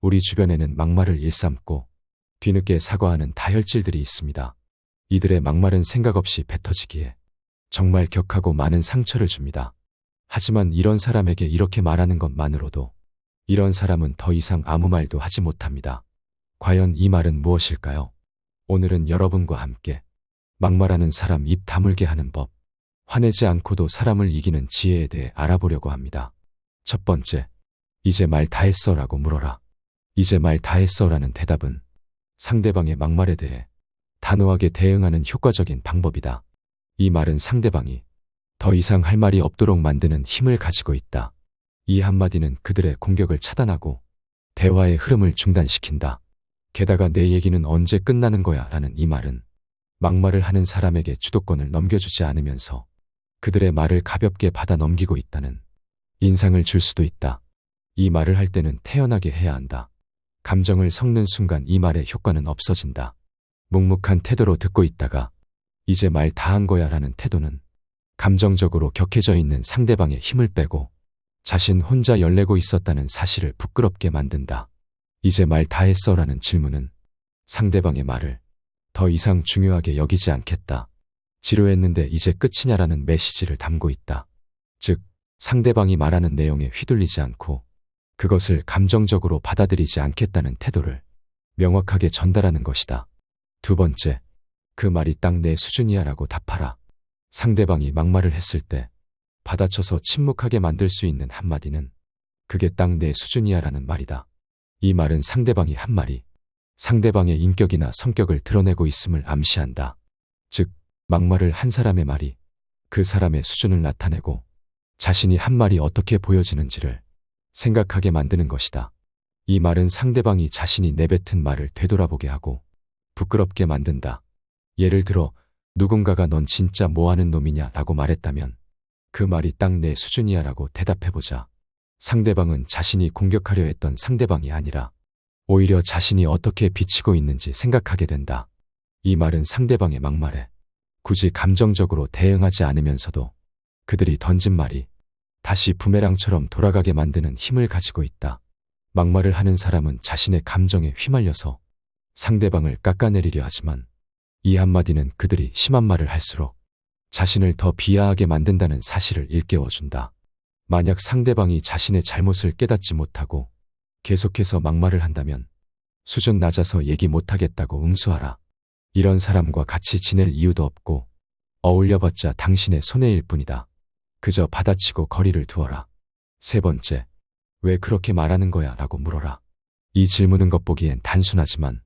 우리 주변에는 막말을 일삼고 뒤늦게 사과하는 다혈질들이 있습니다. 이들의 막말은 생각 없이 뱉어지기에 정말 격하고 많은 상처를 줍니다. 하지만 이런 사람에게 이렇게 말하는 것만으로도 이런 사람은 더 이상 아무 말도 하지 못합니다. 과연 이 말은 무엇일까요? 오늘은 여러분과 함께 막말하는 사람 입 다물게 하는 법, 화내지 않고도 사람을 이기는 지혜에 대해 알아보려고 합니다. 첫 번째, 이제 말 다 했어 라고 물어라. 이제 말 다 했어 라는 대답은 상대방의 막말에 대해 단호하게 대응하는 효과적인 방법이다. 이 말은 상대방이 더 이상 할 말이 없도록 만드는 힘을 가지고 있다. 이 한마디는 그들의 공격을 차단하고 대화의 흐름을 중단시킨다. 게다가 내 얘기는 언제 끝나는 거야 라는 이 말은 막말을 하는 사람에게 주도권을 넘겨주지 않으면서 그들의 말을 가볍게 받아 넘기고 있다는 인상을 줄 수도 있다. 이 말을 할 때는 태연하게 해야 한다. 감정을 섞는 순간 이 말의 효과는 없어진다. 묵묵한 태도로 듣고 있다가 이제 말 다 한 거야 라는 태도는 감정적으로 격해져 있는 상대방의 힘을 빼고 자신 혼자 열내고 있었다는 사실을 부끄럽게 만든다. 이제 말 다 했어 라는 질문은 상대방의 말을 더 이상 중요하게 여기지 않겠다. 지루했는데 이제 끝이냐라는 메시지를 담고 있다. 즉, 상대방이 말하는 내용에 휘둘리지 않고 그것을 감정적으로 받아들이지 않겠다는 태도를 명확하게 전달하는 것이다. 두 번째, 그 말이 딱 내 수준이야 라고 답하라. 상대방이 막말을 했을 때 받아쳐서 침묵하게 만들 수 있는 한마디는 그게 딱 내 수준이야 라는 말이다. 이 말은 상대방이 한 말이 상대방의 인격이나 성격을 드러내고 있음을 암시한다. 즉, 막말을 한 사람의 말이 그 사람의 수준을 나타내고 자신이 한 말이 어떻게 보여지는지를 생각하게 만드는 것이다. 이 말은 상대방이 자신이 내뱉은 말을 되돌아보게 하고 부끄럽게 만든다. 예를 들어 누군가가 넌 진짜 뭐하는 놈이냐 라고 말했다면 그 말이 딱 내 수준이야 라고 대답해보자. 상대방은 자신이 공격하려 했던 상대방이 아니라 오히려 자신이 어떻게 비치고 있는지 생각하게 된다. 이 말은 상대방의 막말에 굳이 감정적으로 대응하지 않으면서도 그들이 던진 말이 다시 부메랑처럼 돌아가게 만드는 힘을 가지고 있다. 막말을 하는 사람은 자신의 감정에 휘말려서 상대방을 깎아내리려 하지만 이 한마디는 그들이 심한 말을 할수록 자신을 더 비하하게 만든다는 사실을 일깨워준다. 만약 상대방이 자신의 잘못을 깨닫지 못하고 계속해서 막말을 한다면 수준 낮아서 얘기 못하겠다고 응수하라. 이런 사람과 같이 지낼 이유도 없고 어울려봤자 당신의 손해일 뿐이다. 그저 받아치고 거리를 두어라. 세 번째, 왜 그렇게 말하는 거야 라고 물어라. 이 질문은 겉보기엔 단순하지만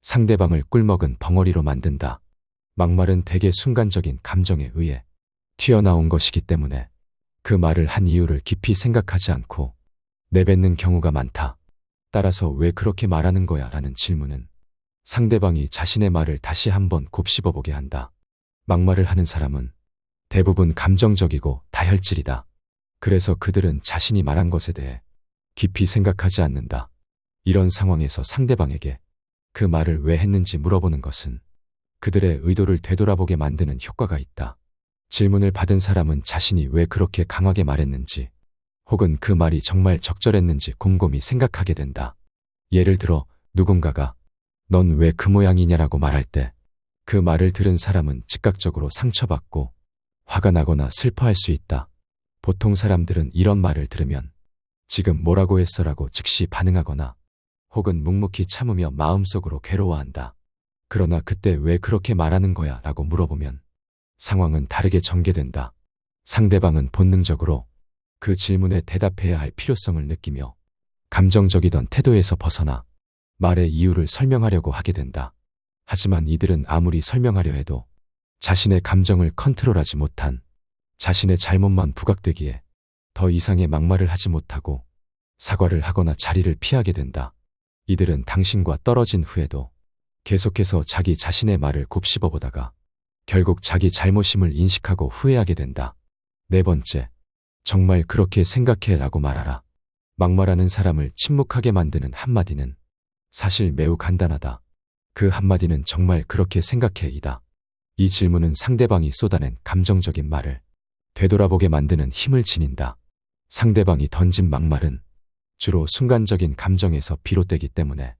상대방을 꿀먹은 벙어리로 만든다. 막말은 대개 순간적인 감정에 의해 튀어나온 것이기 때문에 그 말을 한 이유를 깊이 생각하지 않고 내뱉는 경우가 많다. 따라서 왜 그렇게 말하는 거야 라는 질문은 상대방이 자신의 말을 다시 한번 곱씹어보게 한다. 막말을 하는 사람은 대부분 감정적이고 다혈질이다. 그래서 그들은 자신이 말한 것에 대해 깊이 생각하지 않는다. 이런 상황에서 상대방에게 그 말을 왜 했는지 물어보는 것은 그들의 의도를 되돌아보게 만드는 효과가 있다. 질문을 받은 사람은 자신이 왜 그렇게 강하게 말했는지 혹은 그 말이 정말 적절했는지 곰곰이 생각하게 된다. 예를 들어 누군가가 넌 왜 그 모양이냐라고 말할 때 그 말을 들은 사람은 즉각적으로 상처받고 화가 나거나 슬퍼할 수 있다. 보통 사람들은 이런 말을 들으면 지금 뭐라고 했어라고 즉시 반응하거나 혹은 묵묵히 참으며 마음속으로 괴로워한다. 그러나 그때 왜 그렇게 말하는 거야 라고 물어보면 상황은 다르게 전개된다. 상대방은 본능적으로 그 질문에 대답해야 할 필요성을 느끼며 감정적이던 태도에서 벗어나 말의 이유를 설명하려고 하게 된다. 하지만 이들은 아무리 설명하려 해도 자신의 감정을 컨트롤하지 못한 자신의 잘못만 부각되기에 더 이상의 막말을 하지 못하고 사과를 하거나 자리를 피하게 된다. 이들은 당신과 떨어진 후에도 계속해서 자기 자신의 말을 곱씹어보다가 결국 자기 잘못임을 인식하고 후회하게 된다. 네 번째, 정말 그렇게 생각해 라고 말하라. 막말하는 사람을 침묵하게 만드는 한마디는 사실 매우 간단하다. 그 한마디는 정말 그렇게 생각해 이다. 이 질문은 상대방이 쏟아낸 감정적인 말을 되돌아보게 만드는 힘을 지닌다. 상대방이 던진 막말은 주로 순간적인 감정에서 비롯되기 때문에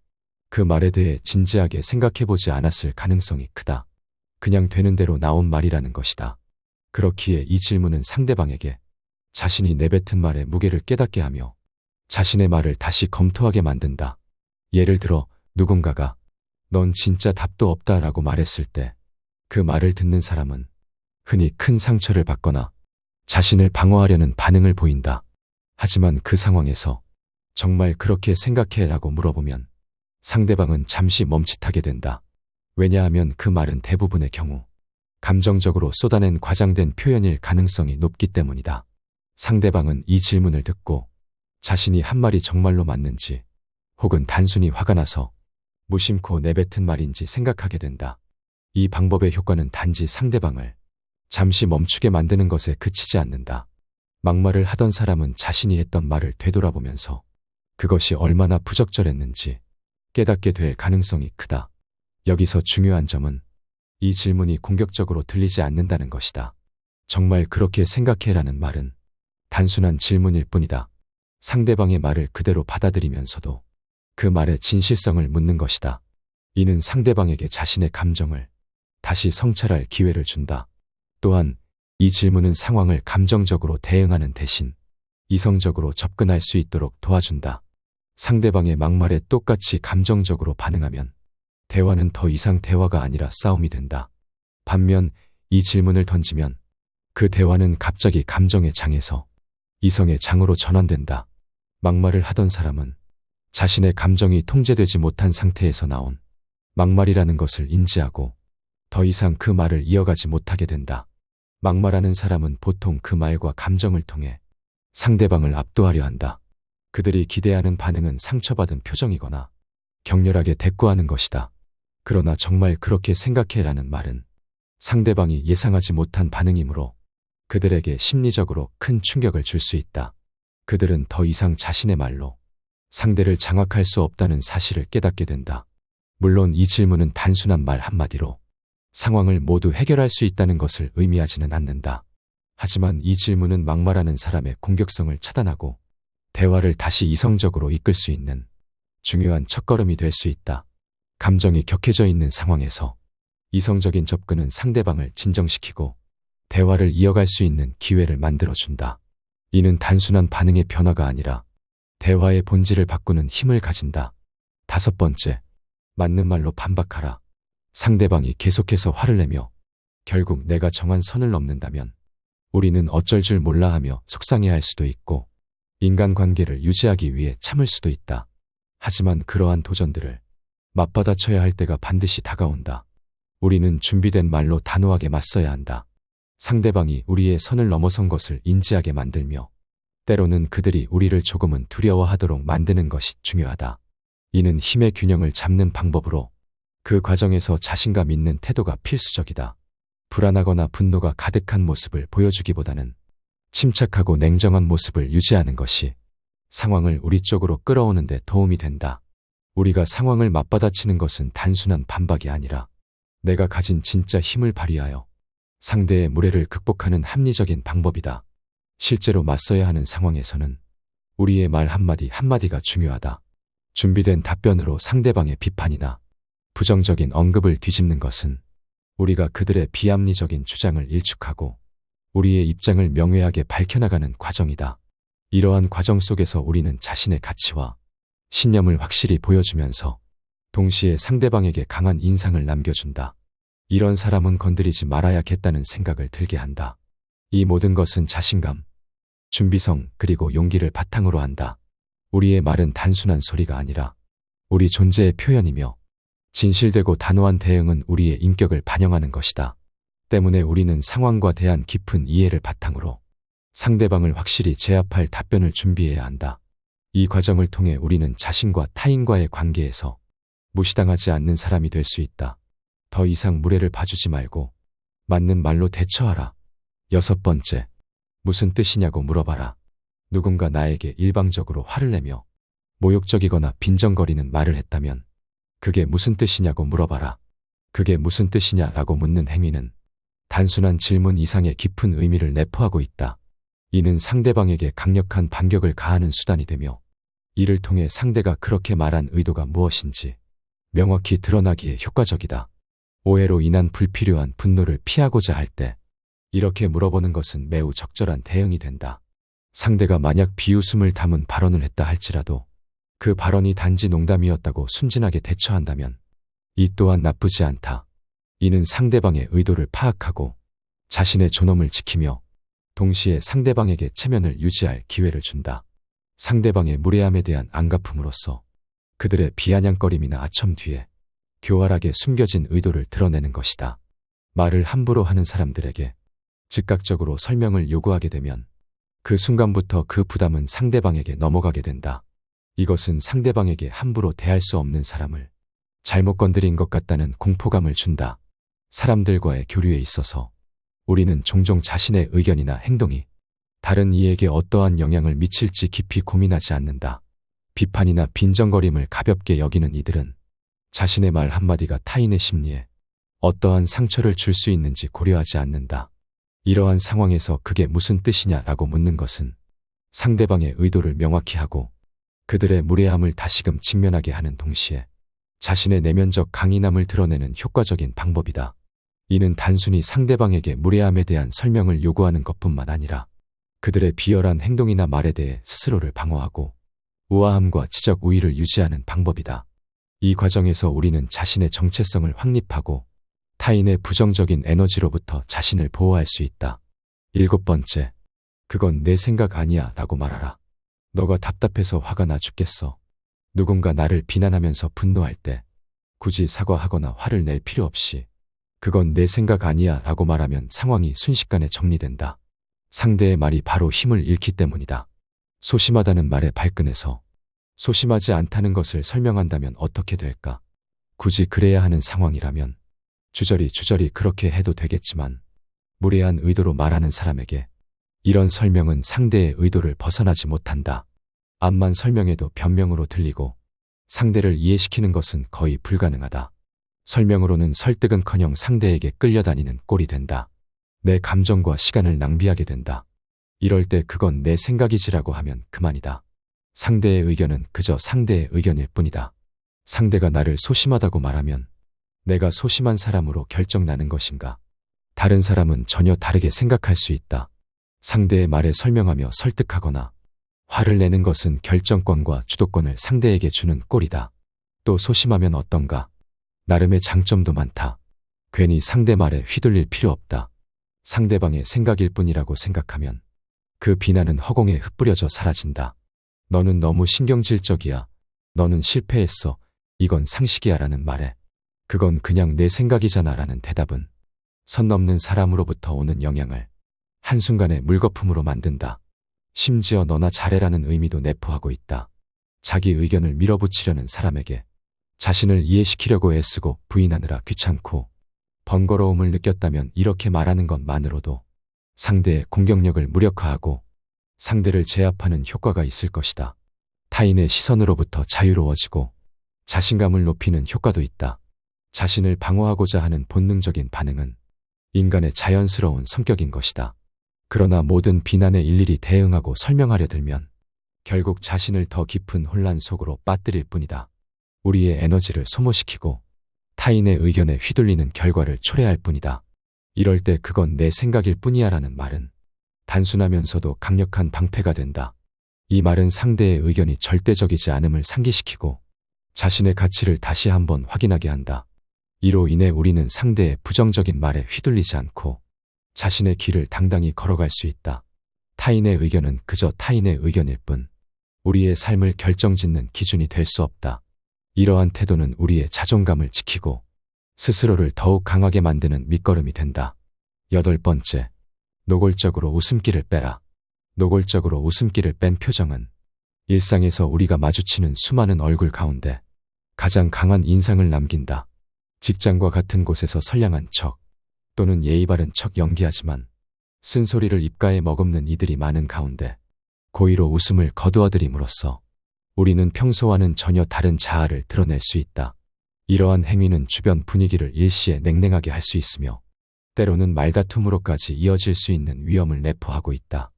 그 말에 대해 진지하게 생각해보지 않았을 가능성이 크다. 그냥 되는 대로 나온 말이라는 것이다. 그렇기에 이 질문은 상대방에게 자신이 내뱉은 말의 무게를 깨닫게 하며 자신의 말을 다시 검토하게 만든다. 예를 들어 누군가가 넌 진짜 답도 없다라고 말했을 때 그 말을 듣는 사람은 흔히 큰 상처를 받거나 자신을 방어하려는 반응을 보인다. 하지만 그 상황에서 정말 그렇게 생각해라고 물어보면 상대방은 잠시 멈칫하게 된다. 왜냐하면 그 말은 대부분의 경우 감정적으로 쏟아낸 과장된 표현일 가능성이 높기 때문이다. 상대방은 이 질문을 듣고 자신이 한 말이 정말로 맞는지 혹은 단순히 화가 나서 무심코 내뱉은 말인지 생각하게 된다. 이 방법의 효과는 단지 상대방을 잠시 멈추게 만드는 것에 그치지 않는다. 막말을 하던 사람은 자신이 했던 말을 되돌아보면서 그것이 얼마나 부적절했는지 깨닫게 될 가능성이 크다. 여기서 중요한 점은 이 질문이 공격적으로 들리지 않는다는 것이다. 정말 그렇게 생각해라는 말은 단순한 질문일 뿐이다. 상대방의 말을 그대로 받아들이면서도 그 말의 진실성을 묻는 것이다. 이는 상대방에게 자신의 감정을 다시 성찰할 기회를 준다. 또한 이 질문은 상황을 감정적으로 대응하는 대신 이성적으로 접근할 수 있도록 도와준다. 상대방의 막말에 똑같이 감정적으로 반응하면 대화는 더 이상 대화가 아니라 싸움이 된다. 반면 이 질문을 던지면 그 대화는 갑자기 감정의 장에서 이성의 장으로 전환된다. 막말을 하던 사람은 자신의 감정이 통제되지 못한 상태에서 나온 막말이라는 것을 인지하고 더 이상 그 말을 이어가지 못하게 된다. 막말하는 사람은 보통 그 말과 감정을 통해 상대방을 압도하려 한다. 그들이 기대하는 반응은 상처받은 표정이거나 격렬하게 대꾸하는 것이다. 그러나 정말 그렇게 생각해라는 말은 상대방이 예상하지 못한 반응이므로 그들에게 심리적으로 큰 충격을 줄 수 있다. 그들은 더 이상 자신의 말로 상대를 장악할 수 없다는 사실을 깨닫게 된다. 물론 이 질문은 단순한 말 한마디로 상황을 모두 해결할 수 있다는 것을 의미하지는 않는다. 하지만 이 질문은 막말하는 사람의 공격성을 차단하고 대화를 다시 이성적으로 이끌 수 있는 중요한 첫걸음이 될 수 있다. 감정이 격해져 있는 상황에서 이성적인 접근은 상대방을 진정시키고 대화를 이어갈 수 있는 기회를 만들어준다. 이는 단순한 반응의 변화가 아니라 대화의 본질을 바꾸는 힘을 가진다. 5번째, 맞는 말로 반박하라. 상대방이 계속해서 화를 내며 결국 내가 정한 선을 넘는다면 우리는 어쩔 줄 몰라 하며 속상해할 수도 있고 인간관계를 유지하기 위해 참을 수도 있다. 하지만 그러한 도전들을 맞받아쳐야 할 때가 반드시 다가온다. 우리는 준비된 말로 단호하게 맞서야 한다. 상대방이 우리의 선을 넘어선 것을 인지하게 만들며 때로는 그들이 우리를 조금은 두려워하도록 만드는 것이 중요하다. 이는 힘의 균형을 잡는 방법으로 그 과정에서 자신감 있는 태도가 필수적이다. 불안하거나 분노가 가득한 모습을 보여주기보다는 침착하고 냉정한 모습을 유지하는 것이 상황을 우리 쪽으로 끌어오는 데 도움이 된다. 우리가 상황을 맞받아치는 것은 단순한 반박이 아니라 내가 가진 진짜 힘을 발휘하여 상대의 무례를 극복하는 합리적인 방법이다. 실제로 맞서야 하는 상황에서는 우리의 말 한마디 한마디가 중요하다. 준비된 답변으로 상대방의 비판이나 부정적인 언급을 뒤집는 것은 우리가 그들의 비합리적인 주장을 일축하고 우리의 입장을 명쾌하게 밝혀나가는 과정이다. 이러한 과정 속에서 우리는 자신의 가치와 신념을 확실히 보여주면서 동시에 상대방에게 강한 인상을 남겨준다. 이런 사람은 건드리지 말아야겠다는 생각을 들게 한다. 이 모든 것은 자신감, 준비성 그리고 용기를 바탕으로 한다. 우리의 말은 단순한 소리가 아니라 우리 존재의 표현이며 진실되고 단호한 대응은 우리의 인격을 반영하는 것이다. 때문에 우리는 상황과 대한 깊은 이해를 바탕으로 상대방을 확실히 제압할 답변을 준비해야 한다. 이 과정을 통해 우리는 자신과 타인과의 관계에서 무시당하지 않는 사람이 될 수 있다. 더 이상 무례를 봐주지 말고 맞는 말로 대처하라. 6번째, 무슨 뜻이냐고 물어봐라. 누군가 나에게 일방적으로 화를 내며 모욕적이거나 빈정거리는 말을 했다면 그게 무슨 뜻이냐고 물어봐라. 그게 무슨 뜻이냐라고 묻는 행위는 단순한 질문 이상의 깊은 의미를 내포하고 있다. 이는 상대방에게 강력한 반격을 가하는 수단이 되며 이를 통해 상대가 그렇게 말한 의도가 무엇인지 명확히 드러나기에 효과적이다. 오해로 인한 불필요한 분노를 피하고자 할 때 이렇게 물어보는 것은 매우 적절한 대응이 된다. 상대가 만약 비웃음을 담은 발언을 했다 할지라도 그 발언이 단지 농담이었다고 순진하게 대처한다면 이 또한 나쁘지 않다. 이는 상대방의 의도를 파악하고 자신의 존엄을 지키며 동시에 상대방에게 체면을 유지할 기회를 준다. 상대방의 무례함에 대한 안갚음으로써 그들의 비아냥거림이나 아첨 뒤에 교활하게 숨겨진 의도를 드러내는 것이다. 말을 함부로 하는 사람들에게 즉각적으로 설명을 요구하게 되면 그 순간부터 그 부담은 상대방에게 넘어가게 된다. 이것은 상대방에게 함부로 대할 수 없는 사람을 잘못 건드린 것 같다는 공포감을 준다. 사람들과의 교류에 있어서 우리는 종종 자신의 의견이나 행동이 다른 이에게 어떠한 영향을 미칠지 깊이 고민하지 않는다. 비판이나 빈정거림을 가볍게 여기는 이들은 자신의 말 한마디가 타인의 심리에 어떠한 상처를 줄 수 있는지 고려하지 않는다. 이러한 상황에서 그게 무슨 뜻이냐라고 묻는 것은 상대방의 의도를 명확히 하고 그들의 무례함을 다시금 직면하게 하는 동시에 자신의 내면적 강인함을 드러내는 효과적인 방법이다. 이는 단순히 상대방에게 무례함에 대한 설명을 요구하는 것뿐만 아니라 그들의 비열한 행동이나 말에 대해 스스로를 방어하고 우아함과 지적 우위를 유지하는 방법이다. 이 과정에서 우리는 자신의 정체성을 확립하고 타인의 부정적인 에너지로부터 자신을 보호할 수 있다. 7번째, 그건 내 생각 아니야 라고 말하라. 너가 답답해서 화가 나 죽겠어. 누군가 나를 비난하면서 분노할 때 굳이 사과하거나 화를 낼 필요 없이 그건 내 생각 아니야 라고 말하면 상황이 순식간에 정리된다. 상대의 말이 바로 힘을 잃기 때문이다. 소심하다는 말에 발끈해서 소심하지 않다는 것을 설명한다면 어떻게 될까? 굳이 그래야 하는 상황이라면 주저리 그렇게 해도 되겠지만 무례한 의도로 말하는 사람에게 이런 설명은 상대의 의도를 벗어나지 못한다. 앞만 설명해도 변명으로 들리고 상대를 이해시키는 것은 거의 불가능하다. 설명으로는 설득은커녕 상대에게 끌려다니는 꼴이 된다. 내 감정과 시간을 낭비하게 된다. 이럴 때 그건 내 생각이지라고 하면 그만이다. 상대의 의견은 그저 상대의 의견일 뿐이다. 상대가 나를 소심하다고 말하면 내가 소심한 사람으로 결정나는 것인가? 다른 사람은 전혀 다르게 생각할 수 있다. 상대의 말에 설명하며 설득하거나 화를 내는 것은 결정권과 주도권을 상대에게 주는 꼴이다. 또 소심하면 어떤가? 나름의 장점도 많다. 괜히 상대 말에 휘둘릴 필요 없다. 상대방의 생각일 뿐이라고 생각하면 그 비난은 허공에 흩뿌려져 사라진다. 너는 너무 신경질적이야. 너는 실패했어. 이건 상식이야 라는 말에 그건 그냥 내 생각이잖아 라는 대답은 선 넘는 사람으로부터 오는 영향을 한순간에 물거품으로 만든다. 심지어 너나 잘해라는 의미도 내포하고 있다. 자기 의견을 밀어붙이려는 사람에게 자신을 이해시키려고 애쓰고 부인하느라 귀찮고 번거로움을 느꼈다면 이렇게 말하는 것만으로도 상대의 공격력을 무력화하고 상대를 제압하는 효과가 있을 것이다. 타인의 시선으로부터 자유로워지고 자신감을 높이는 효과도 있다. 자신을 방어하고자 하는 본능적인 반응은 인간의 자연스러운 성격인 것이다. 그러나 모든 비난에 일일이 대응하고 설명하려 들면 결국 자신을 더 깊은 혼란 속으로 빠뜨릴 뿐이다. 우리의 에너지를 소모시키고 타인의 의견에 휘둘리는 결과를 초래할 뿐이다. 이럴 때 그건 내 생각일 뿐이야 라는 말은 단순하면서도 강력한 방패가 된다. 이 말은 상대의 의견이 절대적이지 않음을 상기시키고 자신의 가치를 다시 한번 확인하게 한다. 이로 인해 우리는 상대의 부정적인 말에 휘둘리지 않고 자신의 길을 당당히 걸어갈 수 있다. 타인의 의견은 그저 타인의 의견일 뿐 우리의 삶을 결정짓는 기준이 될 수 없다. 이러한 태도는 우리의 자존감을 지키고 스스로를 더욱 강하게 만드는 밑거름이 된다. 8번째, 노골적으로 웃음기를 빼라. 노골적으로 웃음기를 뺀 표정은 일상에서 우리가 마주치는 수많은 얼굴 가운데 가장 강한 인상을 남긴다. 직장과 같은 곳에서 선량한 척 또는 예의 바른 척 연기하지만 쓴소리를 입가에 머금는 이들이 많은 가운데 고의로 웃음을 거두어들임으로써 우리는 평소와는 전혀 다른 자아를 드러낼 수 있다. 이러한 행위는 주변 분위기를 일시에 냉랭하게 할 수 있으며 때로는 말다툼으로까지 이어질 수 있는 위험을 내포하고 있다.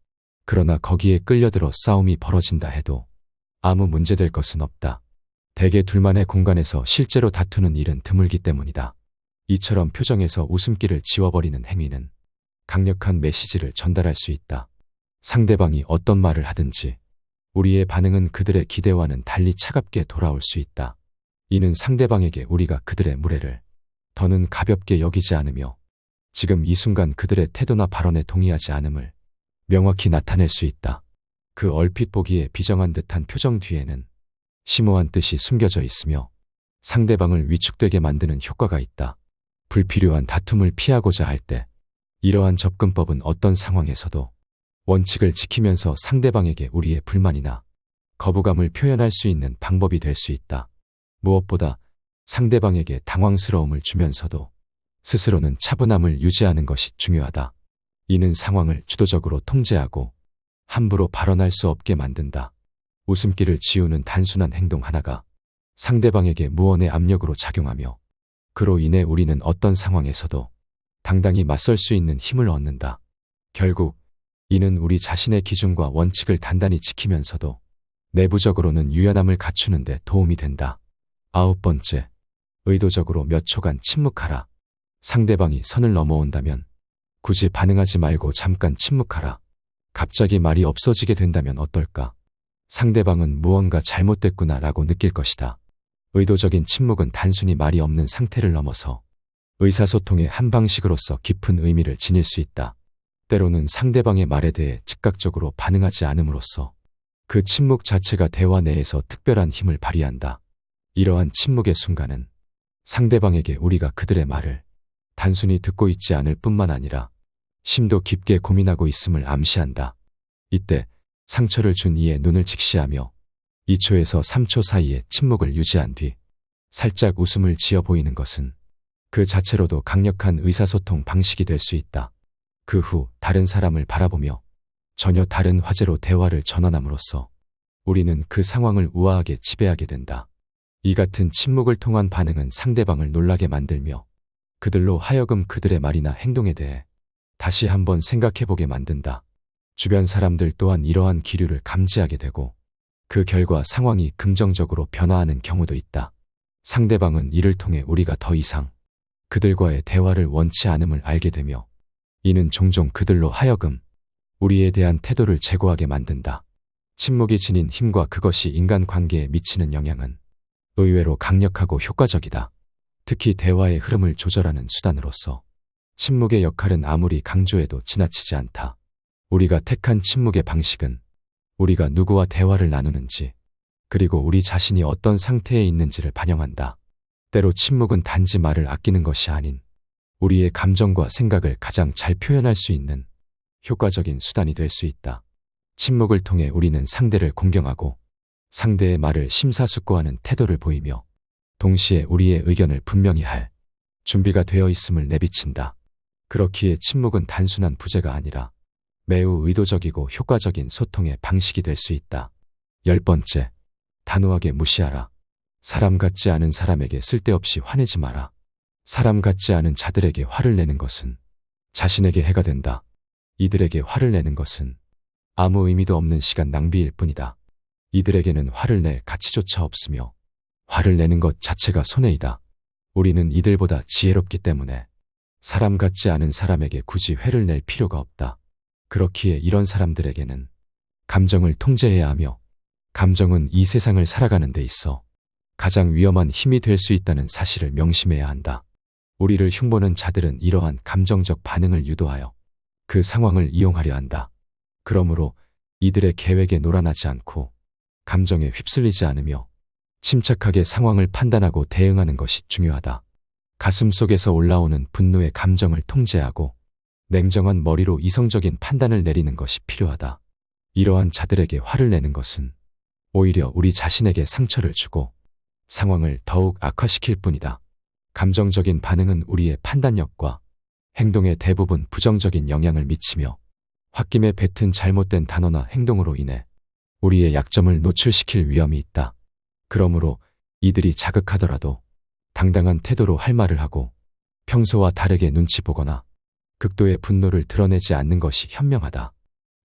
그러나 거기에 끌려들어 싸움이 벌어진다 해도 아무 문제될 것은 없다. 대개 둘만의 공간에서 실제로 다투는 일은 드물기 때문이다. 이처럼 표정에서 웃음기를 지워버리는 행위는 강력한 메시지를 전달할 수 있다. 상대방이 어떤 말을 하든지 우리의 반응은 그들의 기대와는 달리 차갑게 돌아올 수 있다. 이는 상대방에게 우리가 그들의 무례를 더는 가볍게 여기지 않으며 지금 이 순간 그들의 태도나 발언에 동의하지 않음을 명확히 나타낼 수 있다. 그 얼핏 보기에 비정한 듯한 표정 뒤에는 심오한 뜻이 숨겨져 있으며 상대방을 위축되게 만드는 효과가 있다. 불필요한 다툼을 피하고자 할 때 이러한 접근법은 어떤 상황에서도 원칙을 지키면서 상대방에게 우리의 불만이나 거부감을 표현할 수 있는 방법이 될 수 있다. 무엇보다 상대방에게 당황스러움을 주면서도 스스로는 차분함을 유지하는 것이 중요하다. 이는 상황을 주도적으로 통제하고 함부로 발언할 수 없게 만든다. 웃음기를 지우는 단순한 행동 하나가 상대방에게 무언의 압력으로 작용하며 그로 인해 우리는 어떤 상황에서도 당당히 맞설 수 있는 힘을 얻는다. 결국 이는 우리 자신의 기준과 원칙을 단단히 지키면서도 내부적으로는 유연함을 갖추는 데 도움이 된다. 9번째, 의도적으로 몇 초간 침묵하라. 상대방이 선을 넘어온다면 굳이 반응하지 말고 잠깐 침묵하라. 갑자기 말이 없어지게 된다면 어떨까? 상대방은 무언가 잘못됐구나 라고 느낄 것이다. 의도적인 침묵은 단순히 말이 없는 상태를 넘어서 의사소통의 한 방식으로서 깊은 의미를 지닐 수 있다. 때로는 상대방의 말에 대해 즉각적으로 반응하지 않음으로써 그 침묵 자체가 대화 내에서 특별한 힘을 발휘한다. 이러한 침묵의 순간은 상대방에게 우리가 그들의 말을 단순히 듣고 있지 않을 뿐만 아니라 심도 깊게 고민하고 있음을 암시한다. 이때 상처를 준 이의 눈을 직시하며 2초에서 3초 사이에 침묵을 유지한 뒤 살짝 웃음을 지어 보이는 것은 그 자체로도 강력한 의사소통 방식이 될 수 있다. 그 후 다른 사람을 바라보며 전혀 다른 화제로 대화를 전환함으로써 우리는 그 상황을 우아하게 지배하게 된다. 이 같은 침묵을 통한 반응은 상대방을 놀라게 만들며 그들로 하여금 그들의 말이나 행동에 대해 다시 한번 생각해보게 만든다. 주변 사람들 또한 이러한 기류를 감지하게 되고 그 결과 상황이 긍정적으로 변화하는 경우도 있다. 상대방은 이를 통해 우리가 더 이상 그들과의 대화를 원치 않음을 알게 되며 이는 종종 그들로 하여금 우리에 대한 태도를 제고하게 만든다. 침묵이 지닌 힘과 그것이 인간관계에 미치는 영향은 의외로 강력하고 효과적이다. 특히 대화의 흐름을 조절하는 수단으로서 침묵의 역할은 아무리 강조해도 지나치지 않다. 우리가 택한 침묵의 방식은 우리가 누구와 대화를 나누는지 그리고 우리 자신이 어떤 상태에 있는지를 반영한다. 때로 침묵은 단지 말을 아끼는 것이 아닌 우리의 감정과 생각을 가장 잘 표현할 수 있는 효과적인 수단이 될 수 있다. 침묵을 통해 우리는 상대를 공경하고 상대의 말을 심사숙고하는 태도를 보이며 동시에 우리의 의견을 분명히 할 준비가 되어 있음을 내비친다. 그렇기에 침묵은 단순한 부재가 아니라 매우 의도적이고 효과적인 소통의 방식이 될 수 있다. 10번째, 단호하게 무시하라. 사람 같지 않은 사람에게 쓸데없이 화내지 마라. 사람 같지 않은 자들에게 화를 내는 것은 자신에게 해가 된다. 이들에게 화를 내는 것은 아무 의미도 없는 시간 낭비일 뿐이다. 이들에게는 화를 낼 가치조차 없으며 화를 내는 것 자체가 손해이다. 우리는 이들보다 지혜롭기 때문에 사람 같지 않은 사람에게 굳이 화를 낼 필요가 없다. 그렇기에 이런 사람들에게는 감정을 통제해야 하며 감정은 이 세상을 살아가는 데 있어 가장 위험한 힘이 될 수 있다는 사실을 명심해야 한다. 우리를 흉보는 자들은 이러한 감정적 반응을 유도하여 그 상황을 이용하려 한다. 그러므로 이들의 계획에 놀아나지 않고 감정에 휩쓸리지 않으며 침착하게 상황을 판단하고 대응하는 것이 중요하다. 가슴 속에서 올라오는 분노의 감정을 통제하고 냉정한 머리로 이성적인 판단을 내리는 것이 필요하다. 이러한 자들에게 화를 내는 것은 오히려 우리 자신에게 상처를 주고 상황을 더욱 악화시킬 뿐이다. 감정적인 반응은 우리의 판단력과 행동에 대부분 부정적인 영향을 미치며 홧김에 뱉은 잘못된 단어나 행동으로 인해 우리의 약점을 노출시킬 위험이 있다. 그러므로 이들이 자극하더라도 당당한 태도로 할 말을 하고 평소와 다르게 눈치 보거나 극도의 분노를 드러내지 않는 것이 현명하다.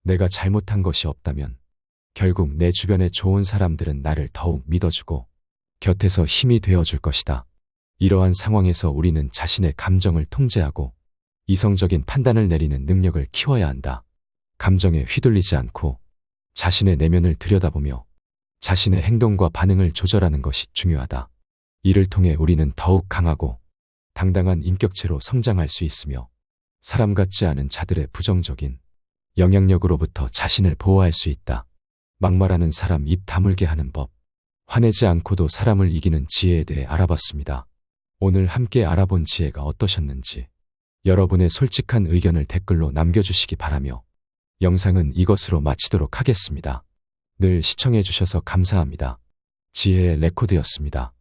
내가 잘못한 것이 없다면 결국 내 주변의 좋은 사람들은 나를 더욱 믿어주고 곁에서 힘이 되어줄 것이다. 이러한 상황에서 우리는 자신의 감정을 통제하고 이성적인 판단을 내리는 능력을 키워야 한다. 감정에 휘둘리지 않고 자신의 내면을 들여다보며 자신의 행동과 반응을 조절하는 것이 중요하다. 이를 통해 우리는 더욱 강하고 당당한 인격체로 성장할 수 있으며 사람 같지 않은 자들의 부정적인 영향력으로부터 자신을 보호할 수 있다. 막말하는 사람 입 다물게 하는 법. 화내지 않고도 사람을 이기는 지혜에 대해 알아봤습니다. 오늘 함께 알아본 지혜가 어떠셨는지 여러분의 솔직한 의견을 댓글로 남겨주시기 바라며 영상은 이것으로 마치도록 하겠습니다. 늘 시청해 주셔서 감사합니다. 지혜의 레코드였습니다.